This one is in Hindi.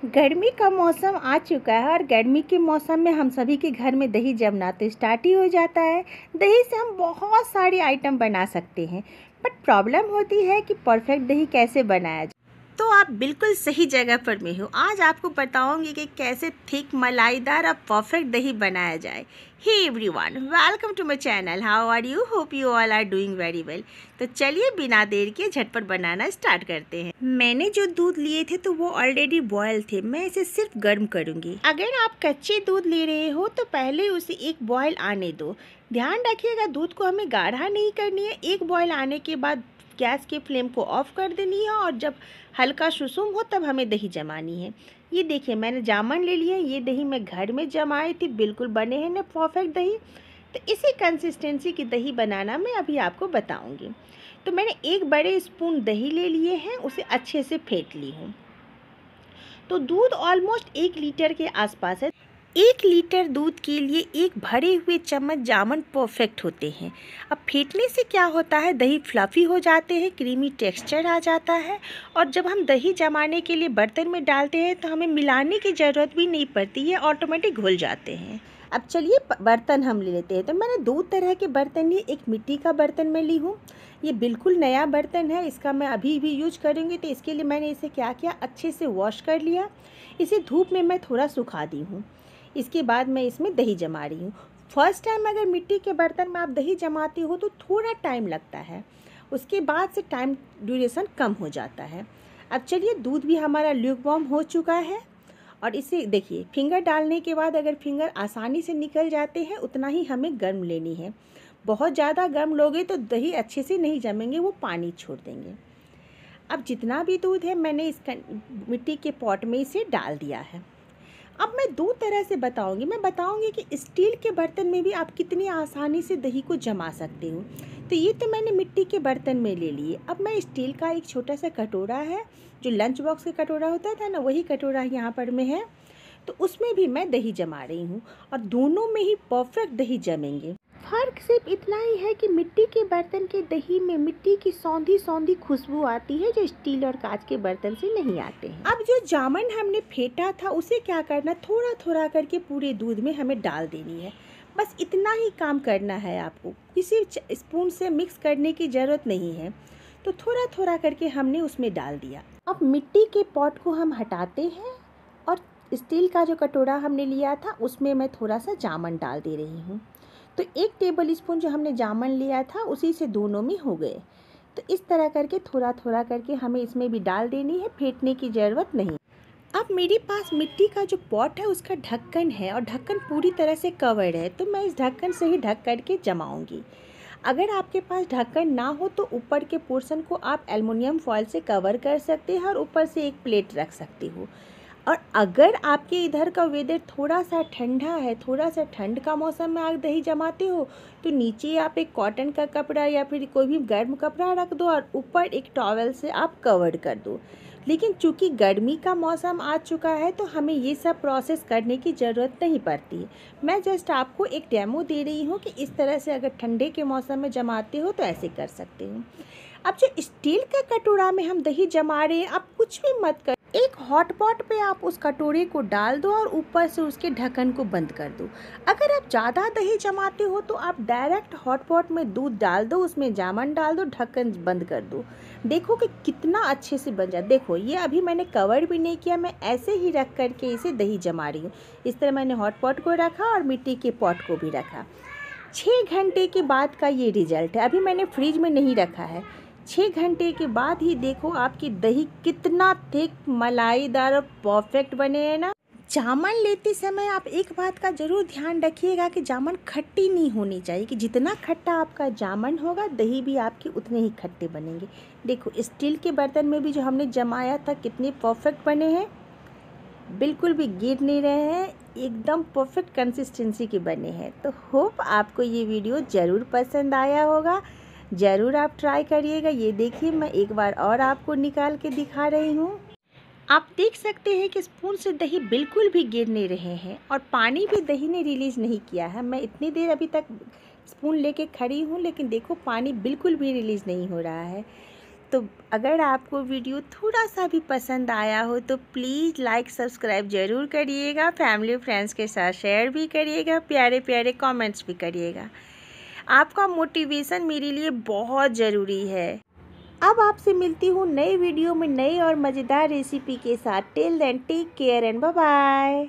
गर्मी का मौसम आ चुका है और गर्मी के मौसम में हम सभी के घर में दही जमना तो स्टार्ट ही हो जाता है। दही से हम बहुत सारी आइटम बना सकते हैं, बट प्रॉब्लम होती है कि परफेक्ट दही कैसे बनाया जाए। तो आप बिल्कुल सही जगह पर में हो। आज आपको बताऊंगी कि कैसे थिक मलाईदार और परफेक्ट दही बनाया जाए। Hey everyone, welcome to my channel. How are you? Hope you all are doing very well. तो चलिए बिना देर के झटपट बनाना स्टार्ट करते हैं। मैंने जो दूध लिए थे तो वो ऑलरेडी बॉयल थे। मैं इसे सिर्फ गर्म करूंगी। अगर आप कच्चे दूध ले रहे हो तो पहले उसे एक बॉयल आने दो। ध्यान रखिएगा, दूध को हमें गाढ़ा नहीं करनी है। एक बॉयल आने के बाद गैस के फ्लेम को ऑफ कर देनी है और जब हल्का सुसुम हो तब हमें दही जमानी है। ये देखिए, मैंने जामन ले लिया। ये दही मैं घर में जमाई थी, बिल्कुल बने हैं ना परफेक्ट दही। तो इसी कंसिस्टेंसी की दही बनाना मैं अभी आपको बताऊंगी। तो मैंने एक बड़े स्पून दही ले लिए हैं, उसे अच्छे से फेंट ली हूँ। तो दूध ऑलमोस्ट 1 लीटर के आसपास है। 1 लीटर दूध के लिए एक भरे हुए चम्मच जामन परफेक्ट होते हैं। अब फेंटने से क्या होता है, दही फ्लफ़ी हो जाते हैं, क्रीमी टेक्सचर आ जाता है। और जब हम दही जमाने के लिए बर्तन में डालते हैं तो हमें मिलाने की ज़रूरत भी नहीं पड़ती, ये ऑटोमेटिक घुल जाते हैं। अब चलिए बर्तन हम ले लेते हैं। तो मैंने 2 तरह के बर्तन लिए। एक मिट्टी का बर्तन मैं ली हूँ। ये बिल्कुल नया बर्तन है, इसका मैं अभी भी यूज करूँगी। तो इसके लिए मैंने इसे क्या किया, अच्छे से वॉश कर लिया। इसे धूप में मैं थोड़ा सुखा दी हूँ। इसके बाद मैं इसमें दही जमा रही हूँ। फर्स्ट टाइम अगर मिट्टी के बर्तन में आप दही जमाते हो तो थोड़ा टाइम लगता है, उसके बाद से टाइम ड्यूरेशन कम हो जाता है। अब चलिए, दूध भी हमारा ल्यूकवार्म हो चुका है और इसे देखिए, फिंगर डालने के बाद अगर फिंगर आसानी से निकल जाते हैं उतना ही हमें गर्म लेनी है। बहुत ज़्यादा गर्म लोगे तो दही अच्छे से नहीं जमेंगे, वो पानी छोड़ देंगे। अब जितना भी दूध है मैंने इस मिट्टी के पॉट में इसे डाल दिया है। अब मैं 2 तरह से बताऊंगी। मैं बताऊंगी कि स्टील के बर्तन में भी आप कितनी आसानी से दही को जमा सकते हो। तो ये तो मैंने मिट्टी के बर्तन में ले लिए। अब मैं स्टील का एक छोटा सा कटोरा है, जो लंच बॉक्स का कटोरा होता था ना, वही कटोरा यहाँ पर में है। तो उसमें भी मैं दही जमा रही हूँ और दोनों में ही परफेक्ट दही जमेंगे। फ़र्क सिर्फ इतना ही है कि मिट्टी के बर्तन के दही में मिट्टी की सौंधी सौंधी खुशबू आती है, जो स्टील और कांच के बर्तन से नहीं आते हैं। अब जो जामन हमने फेंटा था उसे क्या करना, थोड़ा थोड़ा करके पूरे दूध में हमें डाल देनी है। बस इतना ही काम करना है आपको, किसी स्पून से मिक्स करने की ज़रूरत नहीं है। तो थोड़ा थोड़ा करके हमने उसमें डाल दिया। अब मिट्टी के पॉट को हम हटाते हैं और स्टील का जो कटोरा हमने लिया था उसमें मैं थोड़ा सा जामन डाल दे रही हूँ। तो 1 टेबल स्पून जो हमने जामन लिया था उसी से दोनों में हो गए। तो इस तरह करके थोड़ा थोड़ा करके हमें इसमें भी डाल देनी है, फेंटने की ज़रूरत नहीं। अब मेरे पास मिट्टी का जो पॉट है उसका ढक्कन है और ढक्कन पूरी तरह से कवर्ड है, तो मैं इस ढक्कन से ही ढक करके जमाऊंगी। अगर आपके पास ढक्कन ना हो तो ऊपर के पोर्शन को आप एल्युमिनियम फॉयल से कवर कर सकते हैं और ऊपर से एक प्लेट रख सकते हो। और अगर आपके इधर का वेदर थोड़ा सा ठंडा है, थोड़ा सा ठंड का मौसम में आप दही जमाते हो, तो नीचे आप एक कॉटन का कपड़ा या फिर कोई भी गर्म कपड़ा रख दो और ऊपर एक टॉवल से आप कवर कर दो। लेकिन चूंकि गर्मी का मौसम आ चुका है तो हमें ये सब प्रोसेस करने की ज़रूरत नहीं पड़ती है। मैं जस्ट आपको एक डेमो दे रही हूँ कि इस तरह से अगर ठंडे के मौसम में जमाते हो तो ऐसे कर सकते हो। अब जो स्टील का कटोरा में हम दही जमा रहे हैं, आप कुछ भी मत कर, एक हॉट पॉट पे आप उस कटोरे को डाल दो और ऊपर से उसके ढक्कन को बंद कर दो। अगर आप ज़्यादा दही जमाते हो तो आप डायरेक्ट हॉट पॉट में दूध डाल दो, उसमें जामन डाल दो, ढक्कन बंद कर दो। देखो कि कितना अच्छे से बन जाए। देखो, ये अभी मैंने कवर भी नहीं किया, मैं ऐसे ही रख करके इसे दही जमा रही हूँ। इस तरह मैंने हॉट पॉट को रखा और मिट्टी के पॉट को भी रखा। 6 घंटे के बाद का ये रिजल्ट है। अभी मैंने फ्रिज में नहीं रखा है। 6 घंटे के बाद ही देखो आपकी दही कितना थिक, मलाईदार और परफेक्ट बने हैं ना। जामन लेते समय आप एक बात का ज़रूर ध्यान रखिएगा कि जामन खट्टी नहीं होनी चाहिए, कि जितना खट्टा आपका जामन होगा दही भी आपके उतने ही खट्टे बनेंगे। देखो, स्टील के बर्तन में भी जो हमने जमाया था कितने परफेक्ट बने हैं, बिल्कुल भी गिर नहीं रहे हैं, एकदम परफेक्ट कंसिस्टेंसी के बने हैं। तो होप आपको ये वीडियो ज़रूर पसंद आया होगा। ज़रूर आप ट्राई करिएगा। ये देखिए, मैं एक बार और आपको निकाल के दिखा रही हूँ। आप देख सकते हैं कि स्पून से दही बिल्कुल भी गिर नहीं रहे हैं और पानी भी दही ने रिलीज़ नहीं किया है। मैं इतनी देर अभी तक स्पून लेके खड़ी हूँ, लेकिन देखो पानी बिल्कुल भी रिलीज़ नहीं हो रहा है। तो अगर आपको वीडियो थोड़ा सा भी पसंद आया हो तो प्लीज़ लाइक सब्सक्राइब ज़रूर करिएगा, फैमिली फ्रेंड्स के साथ शेयर भी करिएगा, प्यारे प्यारे कमेंट्स भी करिएगा। आपका मोटिवेशन मेरे लिए बहुत ज़रूरी है। अब आपसे मिलती हूँ नई वीडियो में नई और मज़ेदार रेसिपी के साथ। Till then take care and bye bye.